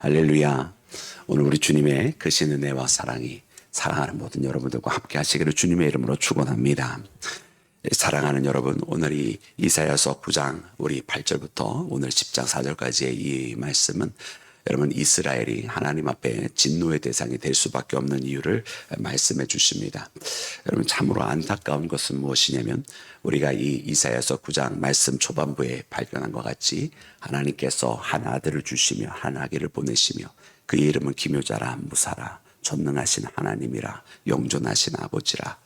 할렐루야. 오늘 우리 주님의 크신 은혜와 사랑이 사랑하는 모든 여러분들과 함께 하시기를 주님의 이름으로 축원합니다. 사랑하는 여러분, 오늘이 이사야서 9장 우리 8절부터 오늘 10장 4절까지의 이 말씀은 여러분 이스라엘이 하나님 앞에 진노의 대상이 될 수밖에 없는 이유를 말씀해 주십니다. 여러분 참으로 안타까운 것은 무엇이냐면 우리가 이 이사야서 9장 말씀 초반부에 발견한 것 같이 하나님께서 한 아들을 주시며 한 아기를 보내시며 그의 이름은 기묘자라 무사라 전능하신 하나님이라 영존하신 아버지라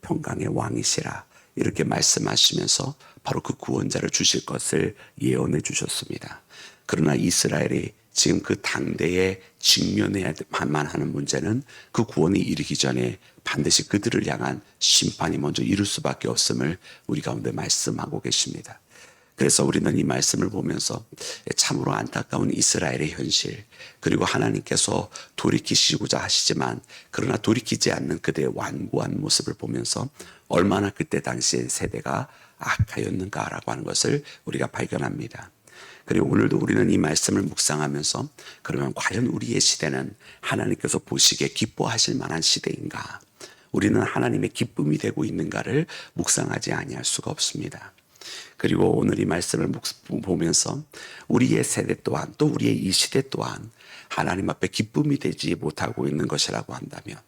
평강의 왕이시라 이렇게 말씀하시면서 바로 그 구원자를 주실 것을 예언해 주셨습니다. 그러나 이스라엘이 지금 그 당대에 직면해야만 하는 문제는 그 구원이 이르기 전에 반드시 그들을 향한 심판이 먼저 이룰 수밖에 없음을 우리 가운데 말씀하고 계십니다. 그래서 우리는 이 말씀을 보면서 참으로 안타까운 이스라엘의 현실, 그리고 하나님께서 돌이키시고자 하시지만 그러나 돌이키지 않는 그들의 완고한 모습을 보면서 얼마나 그때 당시의 세대가 악하였는가라고 하는 것을 우리가 발견합니다. 그리고 오늘도 우리는 이 말씀을 묵상하면서 그러면 과연 우리의 시대는 하나님께서 보시기에 기뻐하실 만한 시대인가? 우리는 하나님의 기쁨이 되고 있는가를 묵상하지 아니할 수가 없습니다. 그리고 오늘 이 말씀을 보면서 우리의 세대 또한 또 우리의 이 시대 또한 하나님 앞에 기쁨이 되지 못하고 있는 것이라고 한다면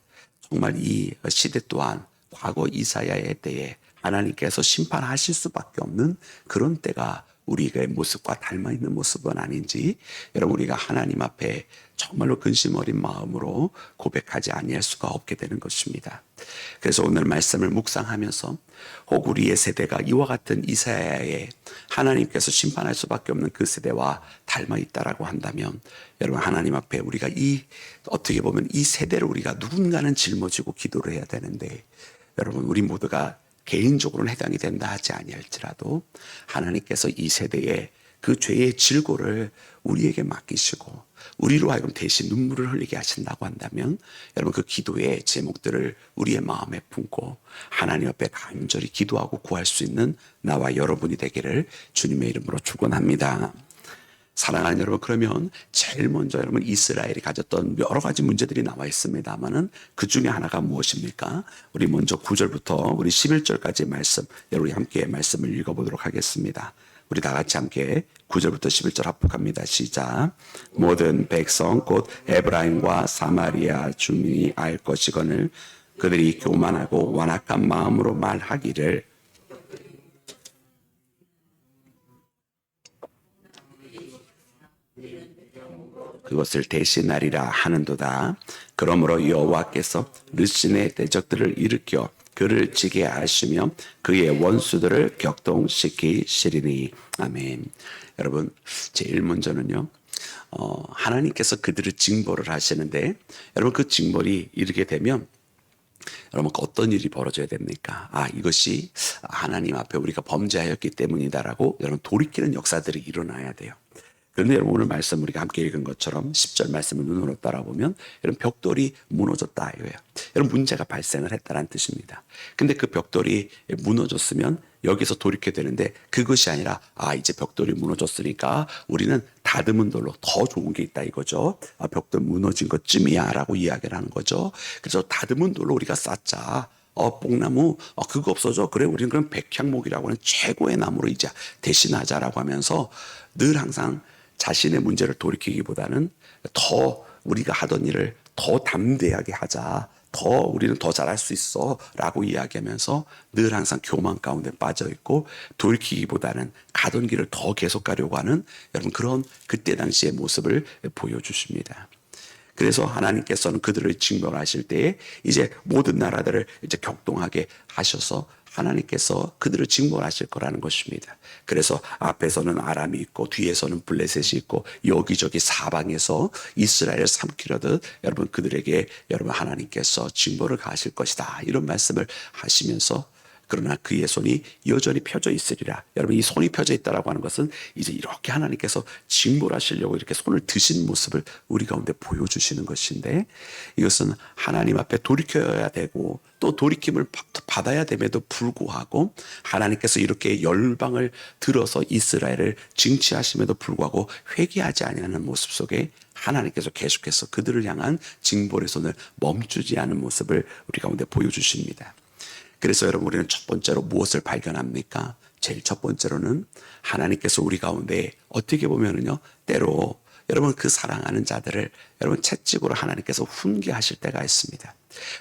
정말 이 시대 또한 과거 이사야의 때에 하나님께서 심판하실 수밖에 없는 그런 때가 우리의 모습과 닮아있는 모습은 아닌지 여러분 우리가 하나님 앞에 정말로 근심 어린 마음으로 고백하지 아니할 수가 없게 되는 것입니다. 그래서 오늘 말씀을 묵상하면서 혹 우리의 세대가 이와 같은 이사야의 하나님께서 심판할 수밖에 없는 그 세대와 닮아있다라고 한다면 여러분 하나님 앞에 우리가 어떻게 보면 이 세대를 우리가 누군가는 짊어지고 기도를 해야 되는데 여러분 우리 모두가 개인적으로는 해당이 된다 하지 아니할지라도 하나님께서 이 세대에 그 죄의 질고를 우리에게 맡기시고 우리로 하여금 대신 눈물을 흘리게 하신다고 한다면 여러분 그 기도의 제목들을 우리의 마음에 품고 하나님 앞에 간절히 기도하고 구할 수 있는 나와 여러분이 되기를 주님의 이름으로 축원합니다. 사랑하는 여러분, 그러면 제일 먼저 여러분 이스라엘이 가졌던 여러 가지 문제들이 나와 있습니다만은 그 중에 하나가 무엇입니까? 우리 먼저 9절부터 우리 11절까지 말씀, 여러분 함께 말씀을 읽어보도록 하겠습니다. 우리 다 같이 함께 9절부터 11절 합독합니다. 시작. 모든 백성 곧 에브라임과 사마리아 주민이 알 것이거늘 그들이 교만하고 완악한 마음으로 말하기를 그것을 대신하리라 하는도다. 그러므로 여호와께서 르신의 대적들을 일으켜 그를 지게 하시며 그의 원수들을 격동시키시리니. 아멘. 여러분 제일 먼저는요 하나님께서 그들을 징벌을 하시는데 여러분 그 징벌이 이르게 되면 여러분 어떤 일이 벌어져야 됩니까? 이것이 하나님 앞에 우리가 범죄하였기 때문이다라고 여러분 돌이키는 역사들이 일어나야 돼요. 그런데 여러분 오늘 말씀 우리가 함께 읽은 것처럼 10절 말씀을 눈으로 따라보면 여러분 벽돌이 무너졌다 이거예요. 여러분 문제가 발생을 했다는 뜻입니다. 근데 그 벽돌이 무너졌으면 여기서 돌이켜야 되는데 그것이 아니라 이제 벽돌이 무너졌으니까 우리는 다듬은 돌로 더 좋은 게 있다 이거죠. 벽돌 무너진 것쯤이야 라고 이야기를 하는 거죠. 그래서 다듬은 돌로 우리가 쌓자. 뽕나무 그거 없어져. 그래 우리는 그럼 백향목이라고 하는 최고의 나무로 이제 대신하자라고 하면서 늘 항상 자신의 문제를 돌이키기보다는 더 우리가 하던 일을 더 담대하게 하자. 더 우리는 더 잘할 수 있어 라고 이야기하면서 늘 항상 교만 가운데 빠져있고 돌이키기보다는 가던 길을 더 계속 가려고 하는 여러분 그런 그때 당시의 모습을 보여주십니다. 그래서 하나님께서는 그들을 징벌하실 때에 이제 모든 나라들을 이제 격동하게 하셔서 하나님께서 그들을 징벌하실 거라는 것입니다. 그래서 앞에서는 아람이 있고 뒤에서는 블레셋이 있고 여기저기 사방에서 이스라엘을 삼키려듯 여러분 그들에게 여러분 하나님께서 징벌을 가하실 것이다 이런 말씀을 하시면서 그러나 그의 손이 여전히 펴져 있으리라. 여러분, 이 손이 펴져 있다라고 하는 것은 이제 이렇게 하나님께서 징벌하시려고 이렇게 손을 드신 모습을 우리 가운데 보여주시는 것인데, 이것은 하나님 앞에 돌이켜야 되고 또 돌이킴을 받아야 됨에도 불구하고 하나님께서 이렇게 열방을 들어서 이스라엘을 징치하심에도 불구하고 회개하지 아니하는 모습 속에 하나님께서 계속해서 그들을 향한 징벌의 손을 멈추지 않은 모습을 우리 가운데 보여주십니다. 그래서 여러분, 우리는 첫 번째로 무엇을 발견합니까? 제일 첫 번째로는 하나님께서 우리 가운데 어떻게 보면은요, 때로 여러분 그 사랑하는 자들을 여러분 채찍으로 하나님께서 훈계하실 때가 있습니다.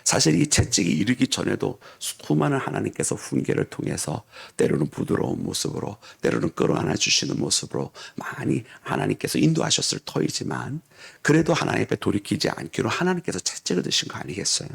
사실 이 채찍이 이르기 전에도 수많은 하나님께서 훈계를 통해서 때로는 부드러운 모습으로, 때로는 끌어안아 주시는 모습으로 많이 하나님께서 인도하셨을 터이지만, 그래도 하나님 앞에 돌이키지 않기로 하나님께서 채찍을 드신 거 아니겠어요?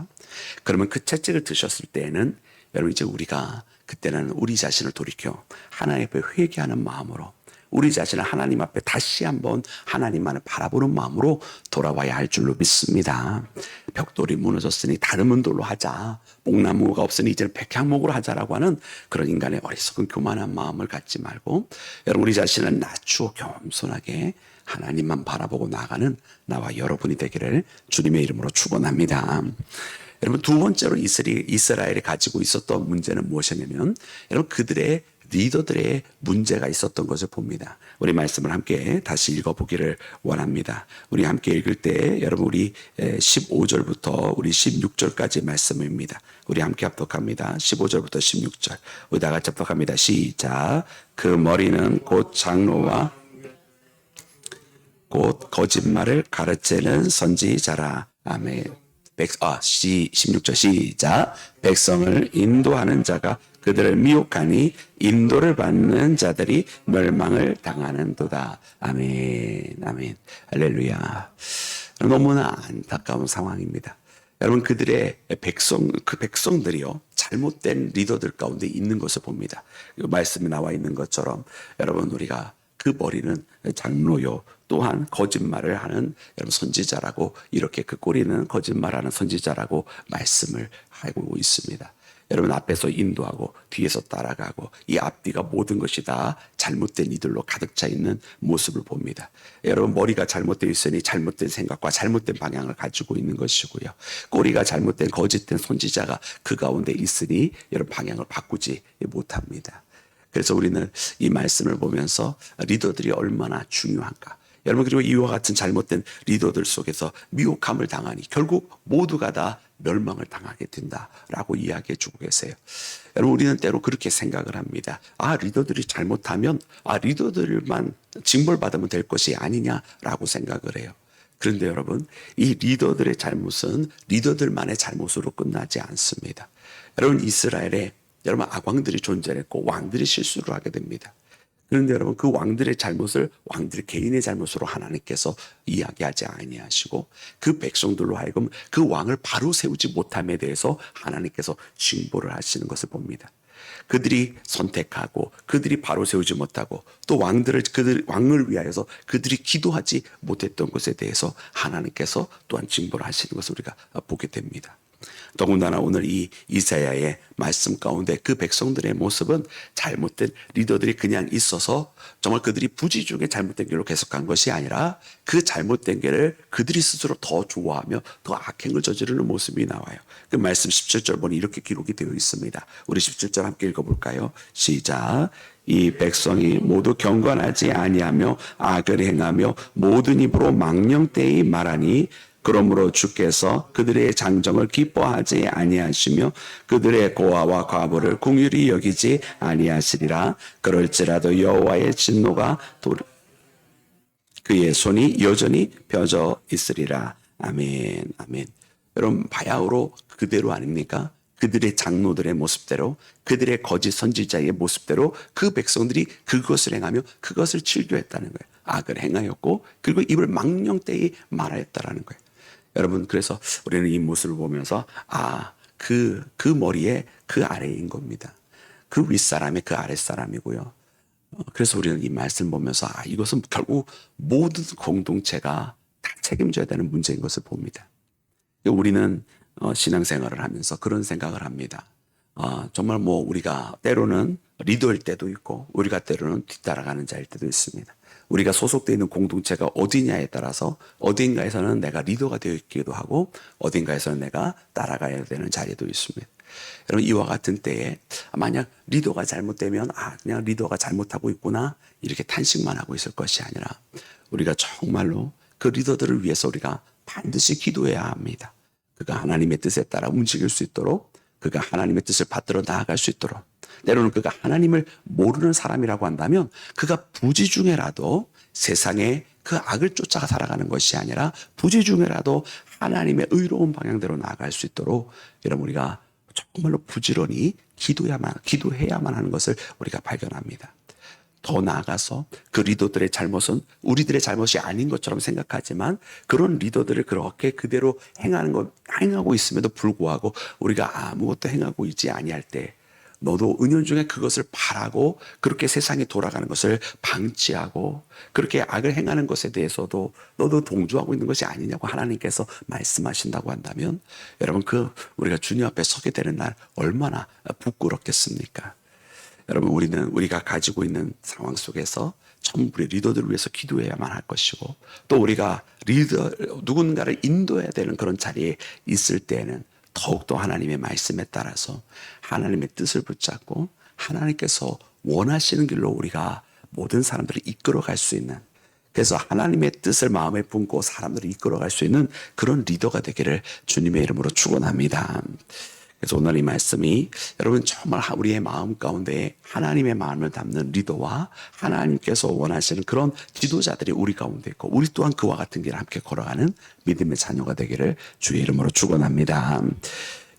그러면 그 채찍을 드셨을 때에는 여러분, 이제 우리가 그때는 우리 자신을 돌이켜 하나님 앞에 회개하는 마음으로, 우리 자신을 하나님 앞에 다시 한번 하나님만을 바라보는 마음으로 돌아와야 할 줄로 믿습니다. 벽돌이 무너졌으니 다른 돌로 하자, 뽕나무가 없으니 이제는 백향목으로 하자라고 하는 그런 인간의 어리석은 교만한 마음을 갖지 말고, 여러분, 우리 자신을 낮추어 겸손하게 하나님만 바라보고 나아가는 나와 여러분이 되기를 주님의 이름으로 축원합니다. 여러분, 두 번째로 이스라엘이 가지고 있었던 문제는 무엇이냐면, 여러분, 그들의 리더들의 문제가 있었던 것을 봅니다. 우리 말씀을 함께 다시 읽어보기를 원합니다. 우리 함께 읽을 때 여러분, 우리 15절부터 우리 16절까지 말씀입니다. 우리 함께 합독합니다. 15절부터 16절 우리 다 같이 합독합니다. 시작. 그 머리는 곧 장로와 곧 거짓말을 가르치는 선지자라. 아멘. 16절 시작. 백성을 인도하는 자가 그들을 미혹하니 인도를 받는 자들이 멸망을 당하는도다. 아멘, 아멘, 할렐루야. 너무나 안타까운 상황입니다. 여러분, 그들의 그 백성들이요, 잘못된 리더들 가운데 있는 것을 봅니다. 말씀에 나와 있는 것처럼 여러분, 우리가 그 머리는 장로요, 또한 거짓말을 하는 여러분 선지자라고, 이렇게 그 꼬리는 거짓말하는 선지자라고 말씀을 하고 있습니다. 여러분, 앞에서 인도하고 뒤에서 따라가고 이 앞뒤가 모든 것이 다 잘못된 이들로 가득 차 있는 모습을 봅니다. 여러분, 머리가 잘못되어 있으니 잘못된 생각과 잘못된 방향을 가지고 있는 것이고요. 꼬리가 잘못된 거짓된 선지자가 그 가운데 있으니 여러분 방향을 바꾸지 못합니다. 그래서 우리는 이 말씀을 보면서 리더들이 얼마나 중요한가. 여러분, 그리고 이와 같은 잘못된 리더들 속에서 미혹함을 당하니 결국 모두가 다 멸망을 당하게 된다라고 이야기해 주고 계세요. 여러분, 우리는 때로 그렇게 생각을 합니다. 리더들이 잘못하면 리더들만 징벌받으면 될 것이 아니냐라고 생각을 해요. 그런데 여러분, 이 리더들의 잘못은 리더들만의 잘못으로 끝나지 않습니다. 여러분, 이스라엘에 여러분 악왕들이 존재했고 왕들이 실수를 하게 됩니다. 그런데 여러분, 그 왕들의 잘못을 왕들 개인의 잘못으로 하나님께서 이야기하지 아니하시고 그 백성들로 하여금 그 왕을 바로 세우지 못함에 대해서 하나님께서 징벌을 하시는 것을 봅니다. 그들이 선택하고 그들이 바로 세우지 못하고 또 왕을 위하여서 그들이 기도하지 못했던 것에 대해서 하나님께서 또한 징벌을 하시는 것을 우리가 보게 됩니다. 더군다나 오늘 이 이사야의 말씀 가운데 그 백성들의 모습은 잘못된 리더들이 그냥 있어서 정말 그들이 부지 중에 잘못된 길로 계속한 것이 아니라 그 잘못된 길을 그들이 스스로 더 좋아하며 더 악행을 저지르는 모습이 나와요. 그 말씀 17절 보니 이렇게 기록이 되어 있습니다. 우리 17절 함께 읽어볼까요? 시작. 이 백성이 모두 경건하지 아니하며 악을 행하며 모든 입으로 망령되이 말하니 그러므로 주께서 그들의 장정을 기뻐하지 아니하시며 그들의 고아와 과부를 긍휼히 여기지 아니하시리라. 그럴지라도 여호와의 진노가 그의 손이 여전히 펴져 있으리라. 아멘, 아멘. 여러분, 바야흐로 그대로 아닙니까? 그들의 장로들의 모습대로, 그들의 거짓 선지자의 모습대로 그 백성들이 그것을 행하며 그것을 즐겨했다는 거예요. 악을 행하였고 그리고 입을 망령되이 말하였다라는 거예요. 여러분, 그래서 우리는 이 모습을 보면서 그 머리에 그 아래인 겁니다. 그 윗사람이 그 아랫사람이고요. 그래서 우리는 이 말씀을 보면서 이것은 결국 모든 공동체가 다 책임져야 되는 문제인 것을 봅니다. 우리는 신앙생활을 하면서 그런 생각을 합니다. 정말 뭐 우리가 때로는 리더일 때도 있고 우리가 때로는 뒤따라가는 자일 때도 있습니다. 우리가 소속되어 있는 공동체가 어디냐에 따라서 어딘가에서는 내가 리더가 되어 있기도 하고 어딘가에서는 내가 따라가야 되는 자리도 있습니다. 여러분 이와 같은 때에 만약 리더가 잘못되면 그냥 리더가 잘못하고 있구나 이렇게 탄식만 하고 있을 것이 아니라 우리가 정말로 그 리더들을 위해서 우리가 반드시 기도해야 합니다. 그가 하나님의 뜻에 따라 움직일 수 있도록 그가 하나님의 뜻을 받들어 나아갈 수 있도록 때로는 그가 하나님을 모르는 사람이라고 한다면 그가 부지 중에라도 세상에 그 악을 쫓아가 살아가는 것이 아니라 부지 중에라도 하나님의 의로운 방향대로 나아갈 수 있도록 여러분 우리가 정말로 부지런히 기도해야만 하는 것을 우리가 발견합니다. 더 나아가서 그 리더들의 잘못은 우리들의 잘못이 아닌 것처럼 생각하지만 그런 리더들을 그렇게 그대로 행하고 있음에도 불구하고 우리가 아무것도 행하고 있지 아니할 때 너도 은연중에 그것을 바라고 그렇게 세상이 돌아가는 것을 방치하고 그렇게 악을 행하는 것에 대해서도 너도 동조하고 있는 것이 아니냐고 하나님께서 말씀하신다고 한다면 여러분 우리가 주님 앞에 서게 되는 날 얼마나 부끄럽겠습니까? 여러분 우리가 가지고 있는 상황 속에서 전부 우리 리더들을 위해서 기도해야만 할 것이고 또 우리가 누군가를 인도해야 되는 그런 자리에 있을 때에는 더욱더 하나님의 말씀에 따라서 하나님의 뜻을 붙잡고 하나님께서 원하시는 길로 우리가 모든 사람들을 이끌어갈 수 있는 그래서 하나님의 뜻을 마음에 품고 사람들을 이끌어갈 수 있는 그런 리더가 되기를 주님의 이름으로 축원합니다. 그래서 오늘 이 말씀이 여러분 정말 우리의 마음 가운데 하나님의 마음을 담는 리더와 하나님께서 원하시는 그런 지도자들이 우리 가운데 있고 우리 또한 그와 같은 길을 함께 걸어가는 믿음의 자녀가 되기를 주의 이름으로 축원합니다.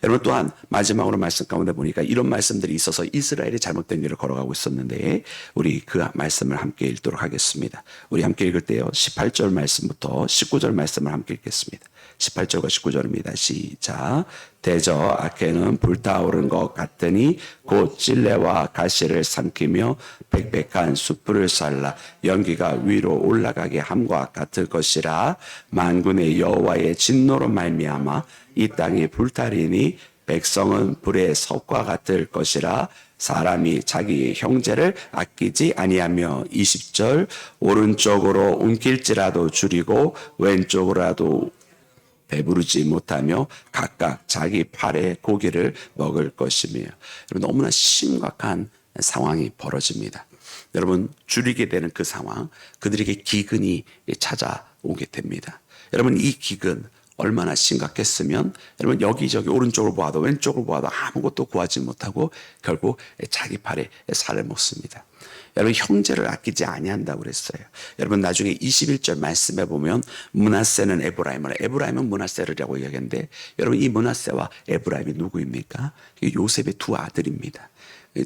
여러분 또한 마지막으로 말씀 가운데 보니까 이런 말씀들이 있어서 이스라엘이 잘못된 길을 걸어가고 있었는데 우리 그 말씀을 함께 읽도록 하겠습니다. 우리 함께 읽을 때요 18절 말씀부터 19절 말씀을 함께 읽겠습니다. 18절과 19절입니다. 시작. 대저 아케는 불타오른 것 같더니 곧 찔레와 가시를 삼키며 빽빽한 숯불을 살라 연기가 위로 올라가게 함과 같을 것이라. 만군의 여호와의 진노로 말미암아 이 땅이 불타리니 백성은 불의 섭과 같을 것이라. 사람이 자기 형제를 아끼지 아니하며 20절 오른쪽으로 움킬지라도 줄이고 왼쪽으로라도 배부르지 못하며 각각 자기 팔의 고기를 먹을 것이며. 여러분 너무나 심각한 상황이 벌어집니다. 여러분 줄이게 되는 그 상황 그들에게 기근이 찾아오게 됩니다. 여러분 이 기근 얼마나 심각했으면 여러분 여기저기 오른쪽을 보아도 왼쪽을 보아도 아무것도 구하지 못하고 결국 자기 팔에 살을 먹습니다. 여러분 형제를 아끼지 아니한다고 그랬어요. 여러분 나중에 21절 말씀해 보면 므낫세는 에브라임은 므낫세라고 이야기하는데 여러분 이 므낫세와 에브라임이 누구입니까? 요셉의 두 아들입니다.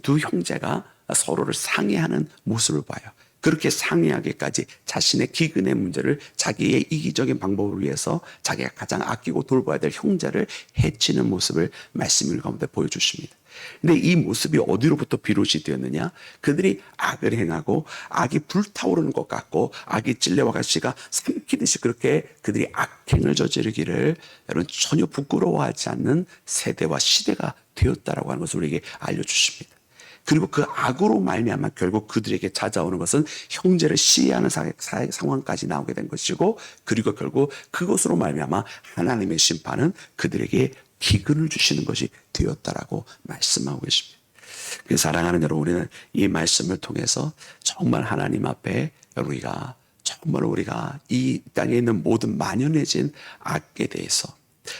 두 형제가 서로를 상해하는 모습을 봐요. 그렇게 상해하기까지 자신의 기근의 문제를 자기의 이기적인 방법을 위해서 자기가 가장 아끼고 돌봐야 될 형제를 해치는 모습을 말씀 가운데 보여주십니다. 근데 이 모습이 어디로부터 비롯이 되었느냐? 그들이 악을 행하고 악이 불타오르는 것 같고 악이 찔레와 가시가 삼키듯이 그렇게 그들이 악행을 저지르기를 여러분 전혀 부끄러워하지 않는 세대와 시대가 되었다라고 하는 것을 우리에게 알려주십니다. 그리고 그 악으로 말미암아 결국 그들에게 찾아오는 것은 형제를 시해하는 상황까지 나오게 된 것이고 그리고 결국 그것으로 말미암아 하나님의 심판은 그들에게 기근을 주시는 것이 되었다라고 말씀하고 계십니다. 사랑하는 여러분 우리는 이 말씀을 통해서 정말 하나님 앞에 우리가 이 땅에 있는 모든 만연해진 악에 대해서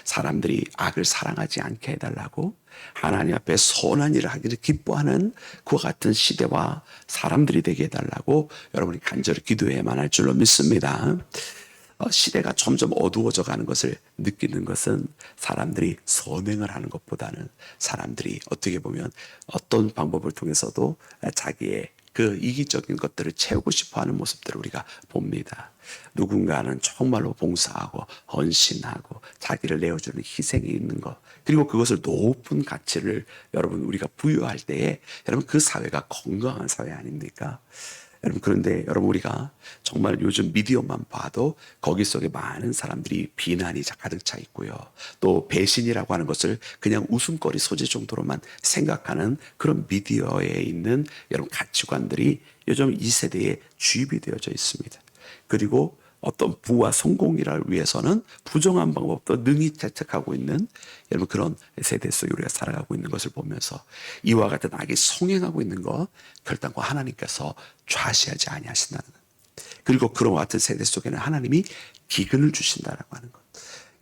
사람들이 악을 사랑하지 않게 해달라고 하나님 앞에 선한 일을 하기를 기뻐하는 그와 같은 시대와 사람들이 되게 해달라고 여러분이 간절히 기도해야만 할 줄로 믿습니다. 시대가 점점 어두워져 가는 것을 느끼는 것은 사람들이 선행을 하는 것보다는 사람들이 어떻게 보면 어떤 방법을 통해서도 자기의 그 이기적인 것들을 채우고 싶어하는 모습들을 우리가 봅니다. 누군가는 정말로 봉사하고 헌신하고 자기를 내어주는 희생이 있는 것 그리고 그것을 높은 가치를 여러분 우리가 부여할 때에 여러분 그 사회가 건강한 사회 아닙니까? 여러분, 그런데 여러분, 우리가 정말 요즘 미디어만 봐도 거기 속에 많은 사람들이 비난이 가득 차 있고요. 또 배신이라고 하는 것을 그냥 웃음거리 소재 정도로만 생각하는 그런 미디어에 있는 여러분 가치관들이 요즘 이 세대에 주입이 되어져 있습니다. 그리고 어떤 부와 성공이를 위해서는 부정한 방법도 능히 채택하고 있는 여러분 그런 세대 속에 우리가 살아가고 있는 것을 보면서 이와 같은 악이 성행하고 있는 것 결단코 하나님께서 좌시하지 아니하신다는 것. 그리고 그런 같은 세대 속에는 하나님이 기근을 주신다라고 하는 것.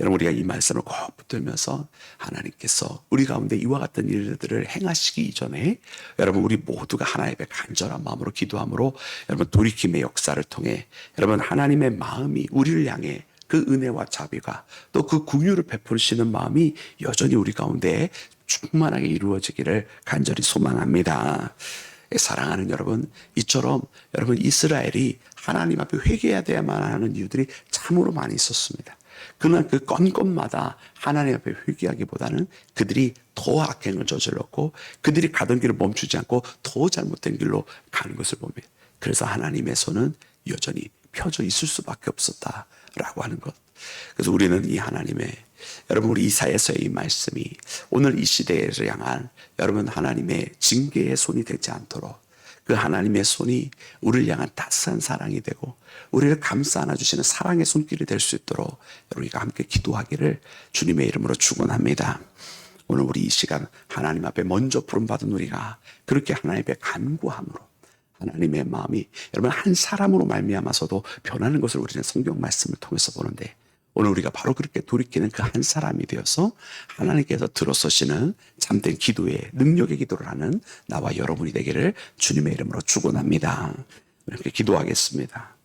여러분, 우리가 이 말씀을 꼭 붙들면서 하나님께서 우리 가운데 이와 같은 일들을 행하시기 이전에 여러분 우리 모두가 하나님 앞에 간절한 마음으로 기도함으로 여러분 돌이킴의 역사를 통해 여러분 하나님의 마음이 우리를 향해 그 은혜와 자비가 또 그 긍휼을 베푸시는 마음이 여전히 우리 가운데 충만하게 이루어지기를 간절히 소망합니다. 사랑하는 여러분, 이처럼 여러분 이스라엘이 하나님 앞에 회개해야 돼야만 하는 이유들이 참으로 많이 있었습니다. 그러나 그 건건마다 하나님 앞에 회개하기보다는 그들이 더 악행을 저질렀고 그들이 가던 길을 멈추지 않고 더 잘못된 길로 가는 것을 봅니다. 그래서 하나님의 손은 여전히 펴져 있을 수밖에 없었다라고 하는 것. 그래서 우리는 이 하나님의 여러분 우리 이사야서의 이 말씀이 오늘 이 시대를 향한 여러분 하나님의 징계의 손이 되지 않도록 그 하나님의 손이 우리를 향한 따스한 사랑이 되고 우리를 감싸 안아주시는 사랑의 손길이 될 수 있도록 우리가 함께 기도하기를 주님의 이름으로 축원합니다. 오늘 우리 이 시간 하나님 앞에 먼저 부름받은 우리가 그렇게 하나님 앞에 간구함으로 하나님의 마음이 여러분 한 사람으로 말미암아서도 변하는 것을 우리는 성경 말씀을 통해서 보는데 오늘 우리가 바로 그렇게 돌이키는 그 한 사람이 되어서 하나님께서 들어서시는 참된 기도의 능력의 기도를 하는 나와 여러분이 되기를 주님의 이름으로 축원합니다. 이렇게 기도하겠습니다.